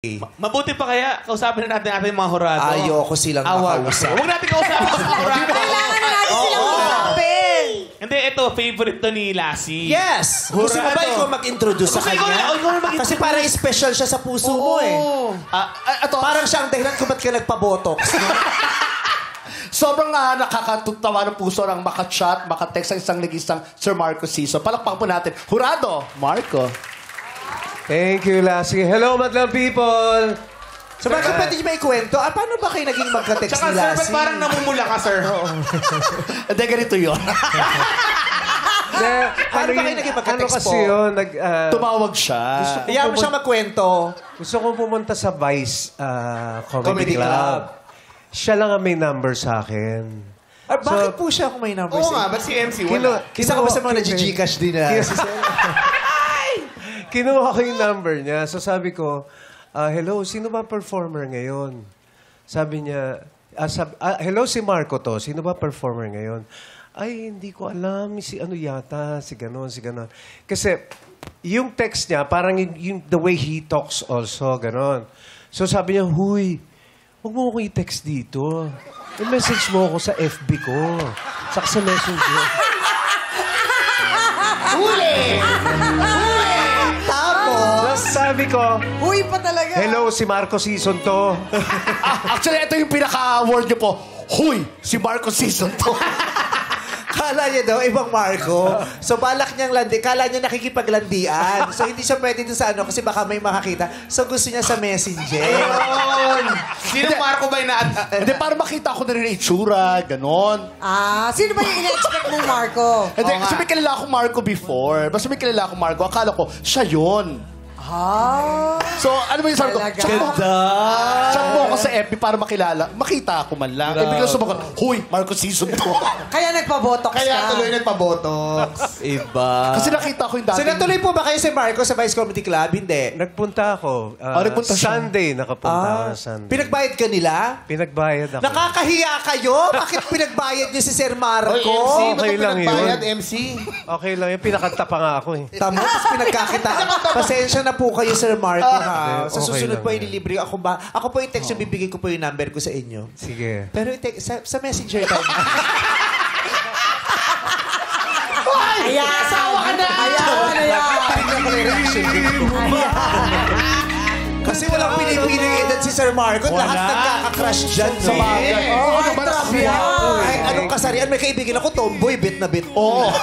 Mabuti pa kaya, kausapin na natin ating mga hurado. Ayoko silang makausap. Huwag natin kausapin sa mga hurado. Kailangan na natin silang usapin. Hindi, ito, favorite to ni Lassie. Yes! Gusto mo ba ikaw mag-introduce sa Gusto ikaw kanya? na- ikaw na mag-introduce. Kasi parang special siya sa puso mo eh. Parang siya ang dahilan kung ba't ka nagpa-botox. No? Sobrang nakakatawa ng puso ng makachat, makatext ang isang ligisang Sir Marco Season. Palakpak po natin. Hurado, Marco. Thank you, Lassie. Hello, madlang people! So bakit pwede niyo may kwento? Paano ba kayo naging magka-text Tsaka, ni sir, ba't Lassie? parang namumula ka, sir? Hindi, ganito yun. Paano ba kayo naging magka-text kasi po? yun? Tumawag siya. Hayaan mo siyang magkwento. Gusto kong pumunta sa Vice Comedy Comedy Club. Club. Siya lang ang may number sa akin. Bakit po siya kung may number Oo sa nga, inyo? ba't si MC wala? Isa ka ba sa mga nag-Gcash din na? Kinuha ko yung number niya. So sabi ko, hello, sino ba performer ngayon? Sabi niya, hello, si Marco to. Sino ba performer ngayon? Ay, hindi ko alam. Si ano yata, si ganon, si ganon. Kasi yung text niya, parang yung the way he talks also, ganon. So sabi niya, huy, huwag mo akong i-text dito. I-message mo ako sa FB ko. Saka sa Messenger. Tapos, sabi ko, Uy pa talaga. hello, si Marco Season to. Actually, ito yung pinaka-word niyo po. Huy, si Marco Season to. Kala niya daw, ibang Marco. So, balak niyang landi. Kala niya nakikipaglandian. So, hindi siya pwede dun sa ano kasi baka may makakita. So, gusto niya sa messenger. Ayun! Sino Marco ba yung Hindi, para makita ko na rin yung itsura, ganon. Sino ba yung ina-expect mong Marco? Hindi, kasi may kilala akong Marco before. Basta may kilala akong Marco, akala ko, siya yun. So, ano ba yung sabi ko? Talaga? Chat mo ako sa FB para makilala. Makita ako man lang. Eh, biglang sumagot, huy, Marco Season to. Kaya nagpa-botox ka. Kaya tuloy nagpa-botox. Iba. Kasi nakita ko yung So, dating... natuloy po ba kayo si Marco sa Vice Comedy Club? Hindi. Nagpunta ako. nagpunta siya. Sunday, nakapunta ako ng Sunday. Pinagbayad ka nila? Pinagbayad ako. Nakakahiya kayo? Bakit pinagbayad niyo si Sir Marco? Oy, MC, ba't Okay ka lang pinagbayad, yun. MC? Okay lang yun. Pinakanta pa nga ako eh. Tama, tapos pinagkakita. Pasensya na po kayo, Sir Marco, ha? Sa Okay susunod lang po, yan. ililibre ako ba? Ako po yung text yung bibigay ko po yung number ko sa inyo. Sige. Pero sa messenger tayo. Ayan. Asawa ka na. Ayan. Kasi walang pinipiling edad si Sir Marco. Lahat nagkaka-crush dyan, no? Oo, ano ba nakasiya? Kahit anong kasarian, may kaibigan ako, tomboy, bit na bit. Oo.